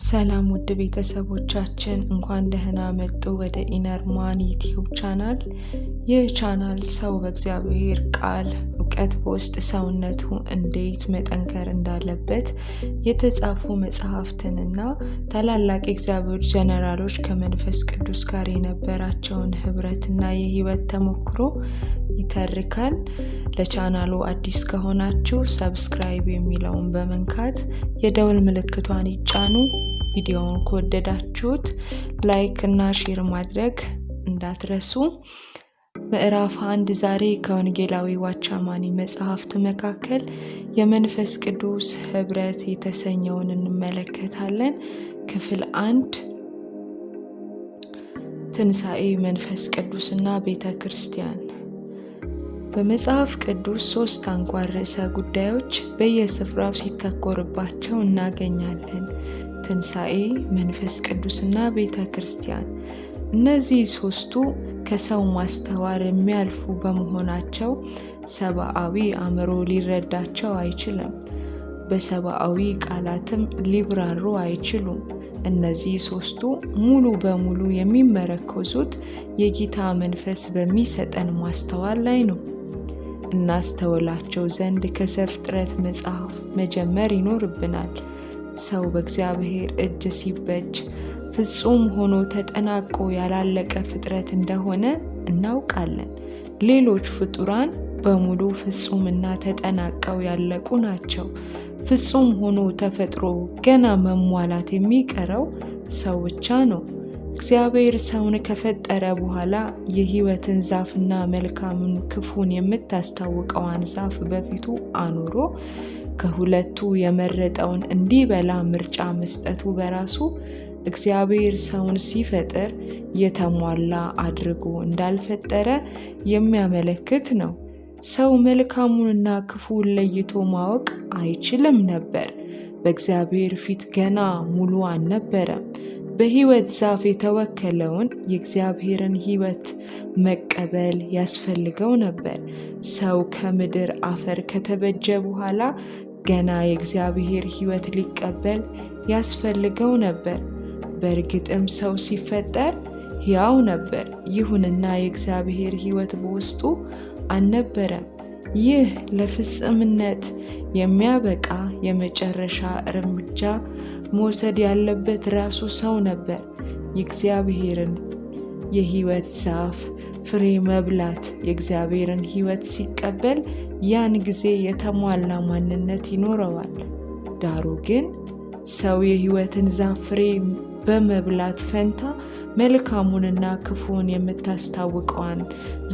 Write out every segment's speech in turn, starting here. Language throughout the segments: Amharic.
ሰላም ውድ ቤተሰቦቻችን እንኳን ደህና መጡ ወደ ኢነር ማን ዩቲዩብ ቻናል። ይህ ቻናል ሰው በእግዚአብሔር ቃል እውቀት በውስጥ ሰውነቱ እንዴት መጠንከር እንዳለበት የተጻፉ መጽሐፍትንና ታላላቅ የእግዚአብሔር ጀነራሎች ከመንፈስ ቅዱስ ጋር የነበራቸውን ህብረትና የህይወት ተሞክሮ ይተርካል። ለቻናሉ አዲስ ከሆናችሁ ሰብስክራይብ የሚለውን በመንካት የደውል ምልክቷን ይጫኑ። ቪዲዮውን ከወደዳችሁት ላይክ እና ሼር ማድረግ እንዳትረሱ። ምዕራፍ 1 ዛሬ ከወንጌላዊ ዋቻማኒ መጽሐፍት መካከል የመንፈስ ቅዱስ ህብረት የተሰኘውን እንመለከታለን። ክፍል 1 ትንሣኤ፣ መንፈስ ቅዱስና ቤተ ክርስቲያን። በመጽሐፍ ቅዱስ 3 አንኳር ርዕሰ ጉዳዮች በየስፍራው ሲተኮርባቸው እናገኛለን። ትንሣኤ፣ መንፈስ ቅዱስና ቤተ ክርስቲያን። እነዚህ 3ቱ ከሰው ማስተዋል የሚያልፉ በመሆናቸው ሰብአዊ አእምሮ ሊረዳቸው አይችልም። በሰብአዊ ቃላትም ሊብራሩ አይችሉም። እነዚህ 3ቱ ሙሉ በሙሉ የሚመረኮዙት የጌታ መንፈስ በሚሰጠን ማስተዋል ላይ ነው። እናስተውላቸው ዘንድ ከዘፍጥረት መጽሐፍ መጀመር ይኖርብናል። ሰው በእግዚአብሔር እጅ ሲበጅ ፍጹም ሆኖ ተጠናቆ ያላለቀ ፍጥረት እንደሆነ እናውቃለን። ሌሎች ፍጡራን በሙሉ ፍጹምና ተጠናቀው ያለቁ ናቸው። ፍጹም ሆኖ ተፈጥሮ ገና መሟላት የሚቀረው ሰው ብቻ ነው። እግዚአብሔር ሰውን ከፈጠረ በኋላ የሕይወትን ዛፍና መልካምን ክፉን የምታስታውቀዋን ዛፍ በፊቱ አኑሮ ከሁለቱ የመረጠውን እንዲበላ ምርጫ መስጠቱ በራሱ እግዚአብሔር ሰውን ሲፈጥር የተሟላ አድርጎ እንዳልፈጠረ የሚያመለክት ነው። ሰው መልካሙንና ክፉን ለይቶ ማወቅ አይችልም ነበር። በእግዚአብሔር ፊት ገና ሙሉ አልነበረም። በሕይወት ዛፍ የተወከለውን የእግዚአብሔርን ሕይወት መቀበል ያስፈልገው ነበር። ሰው ከምድር አፈር ከተበጀ በኋላ ገና የእግዚአብሔር ሕይወት ሊቀበል ያስፈልገው ነበር። በእርግጥም ሰው ሲፈጠር ሕያው ነበር። ይሁንና የእግዚአብሔር ሕይወት በውስጡ አልነበረም። ይህ ለፍጽምነት የሚያበቃ የመጨረሻ እርምጃ መውሰድ ያለበት ራሱ ሰው ነበር። የእግዚአብሔርን የሕይወት ዛፍ ፍሬ መብላት የእግዚአብሔርን ሕይወት ሲቀበል ያን ጊዜ የተሟላ ማንነት ይኖረዋል። ዳሩ ግን ሰው የሕይወትን ዛፍ ፍሬ በመብላት ፈንታ መልካሙንና ክፉን የምታስታውቀዋን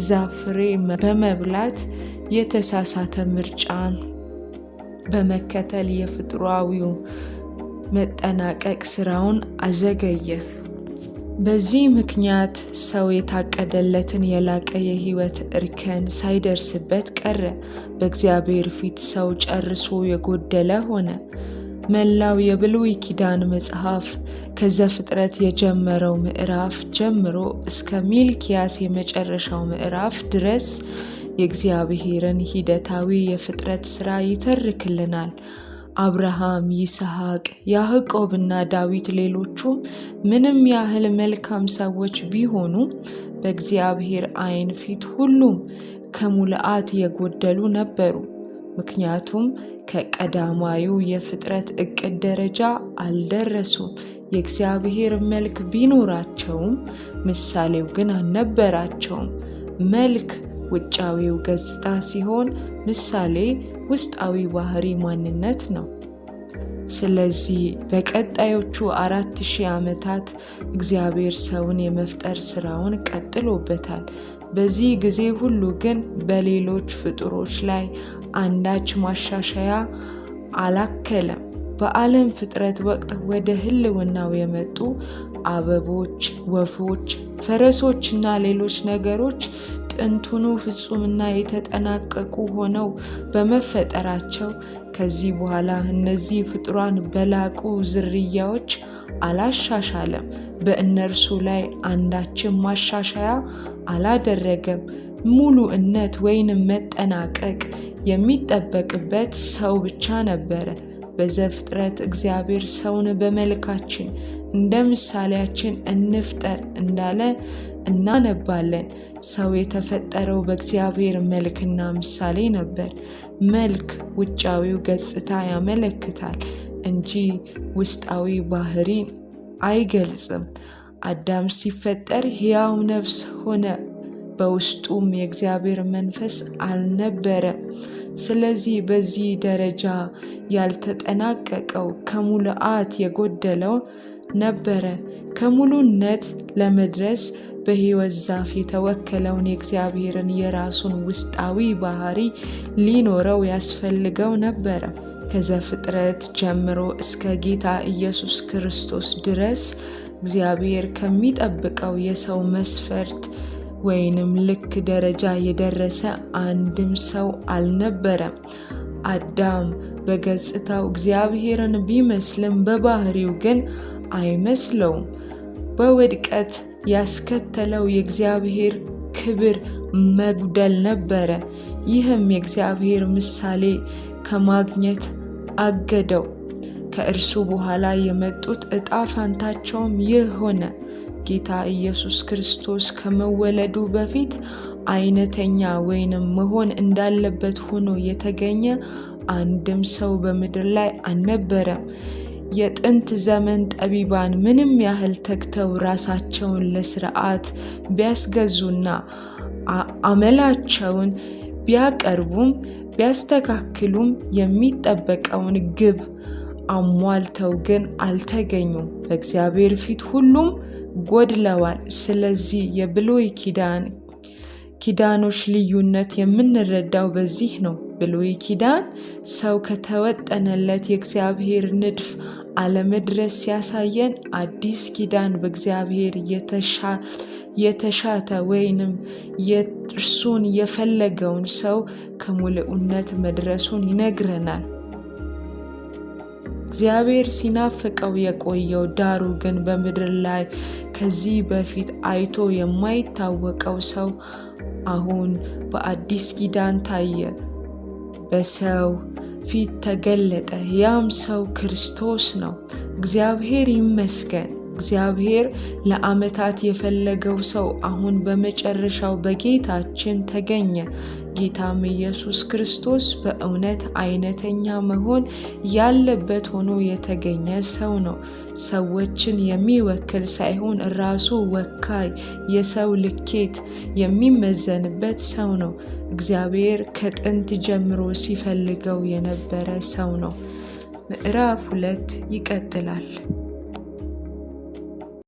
ዛፍ ፍሬ በመብላት የተሳሳተ ምርጫን በመከተል የፍጡራዊው መጠናቀቅ ስራውን አዘገየ። በዚህ ምክንያት ሰው የታቀደለትን የላቀ የሕይወት እርከን ሳይደርስበት ቀረ። በእግዚአብሔር ፊት ሰው ጨርሶ የጎደለ ሆነ። መላው የብሉይ ኪዳን መጽሐፍ ከዘፍጥረት የጀመረው ምዕራፍ ጀምሮ እስከ ሚልክያስ የመጨረሻው ምዕራፍ ድረስ የእግዚአብሔርን ሂደታዊ የፍጥረት ሥራ ይተርክልናል። አብርሃም፣ ይስሐቅ፣ ያዕቆብና ዳዊት ሌሎቹም ምንም ያህል መልካም ሰዎች ቢሆኑ በእግዚአብሔር ዓይን ፊት ሁሉም ከሙላአት የጎደሉ ነበሩ። ምክንያቱም ከቀዳማዩ የፍጥረት ዕቅድ ደረጃ አልደረሱም። የእግዚአብሔር መልክ ቢኖራቸውም ምሳሌው ግን አልነበራቸውም። መልክ ውጫዊው ገጽታ ሲሆን ምሳሌ ውስጣዊ ባህሪ ማንነት ነው። ስለዚህ በቀጣዮቹ 4000 ዓመታት እግዚአብሔር ሰውን የመፍጠር ስራውን ቀጥሎበታል። በዚህ ጊዜ ሁሉ ግን በሌሎች ፍጡሮች ላይ አንዳች ማሻሻያ አላከለም። በዓለም ፍጥረት ወቅት ወደ ህልውናው የመጡ አበቦች፣ ወፎች፣ ፈረሶችና ሌሎች ነገሮች ጥንቱኑ ፍጹምና የተጠናቀቁ ሆነው በመፈጠራቸው ከዚህ በኋላ እነዚህ ፍጡራን በላቁ ዝርያዎች አላሻሻለም። በእነርሱ ላይ አንዳችም ማሻሻያ አላደረገም። ሙሉእነት ወይንም መጠናቀቅ የሚጠበቅበት ሰው ብቻ ነበረ። በዘፍጥረት እግዚአብሔር ሰውን በመልካችን እንደ ምሳሌያችን እንፍጠር እንዳለ እናነባለን። ሰው የተፈጠረው በእግዚአብሔር መልክና ምሳሌ ነበር። መልክ ውጫዊው ገጽታ ያመለክታል እንጂ ውስጣዊ ባህሪን አይገልጽም። አዳም ሲፈጠር ሕያው ነፍስ ሆነ፣ በውስጡም የእግዚአብሔር መንፈስ አልነበረም። ስለዚህ በዚህ ደረጃ ያልተጠናቀቀው ከሙሉአት የጎደለው ነበረ። ከሙሉነት ለመድረስ በሕይወት ዛፍ የተወከለውን የእግዚአብሔርን የራሱን ውስጣዊ ባህሪ ሊኖረው ያስፈልገው ነበረ። ከዘፍጥረት ጀምሮ እስከ ጌታ ኢየሱስ ክርስቶስ ድረስ እግዚአብሔር ከሚጠብቀው የሰው መስፈርት ወይንም ልክ ደረጃ የደረሰ አንድም ሰው አልነበረም። አዳም በገጽታው እግዚአብሔርን ቢመስልም በባህሪው ግን አይመስለውም። በውድቀት ያስከተለው የእግዚአብሔር ክብር መጉደል ነበረ። ይህም የእግዚአብሔር ምሳሌ ከማግኘት አገደው። ከእርሱ በኋላ የመጡት ዕጣ ፈንታቸውም ይህ ሆነ። ጌታ ኢየሱስ ክርስቶስ ከመወለዱ በፊት አይነተኛ ወይንም መሆን እንዳለበት ሆኖ የተገኘ አንድም ሰው በምድር ላይ አልነበረም። የጥንት ዘመን ጠቢባን ምንም ያህል ተግተው ራሳቸውን ለሥርዓት ቢያስገዙና አመላቸውን ቢያቀርቡም ቢያስተካክሉም የሚጠበቀውን ግብ አሟልተው ግን አልተገኙም። በእግዚአብሔር ፊት ሁሉም ጎድለዋል። ስለዚህ የብሉይ ኪዳኖች ልዩነት የምንረዳው በዚህ ነው። ብሉይ ኪዳን ሰው ከተወጠነለት የእግዚአብሔር ንድፍ አለመድረስ ሲያሳየን፣ አዲስ ኪዳን በእግዚአብሔር የተሻተ ወይንም እርሱን የፈለገውን ሰው ከሙሉነት መድረሱን ይነግረናል። እግዚአብሔር ሲናፍቀው የቆየው ዳሩ ግን በምድር ላይ ከዚህ በፊት አይቶ የማይታወቀው ሰው አሁን በአዲስ ኪዳን ታየ፣ በሰው ፊት ተገለጠ። ያም ሰው ክርስቶስ ነው። እግዚአብሔር ይመስገን። እግዚአብሔር ለዓመታት የፈለገው ሰው አሁን በመጨረሻው በጌታችን ተገኘ። ጌታም ኢየሱስ ክርስቶስ በእውነት አይነተኛ መሆን ያለበት ሆኖ የተገኘ ሰው ነው። ሰዎችን የሚወክል ሳይሆን ራሱ ወካይ፣ የሰው ልኬት የሚመዘንበት ሰው ነው። እግዚአብሔር ከጥንት ጀምሮ ሲፈልገው የነበረ ሰው ነው። ምዕራፍ 2 ይቀጥላል።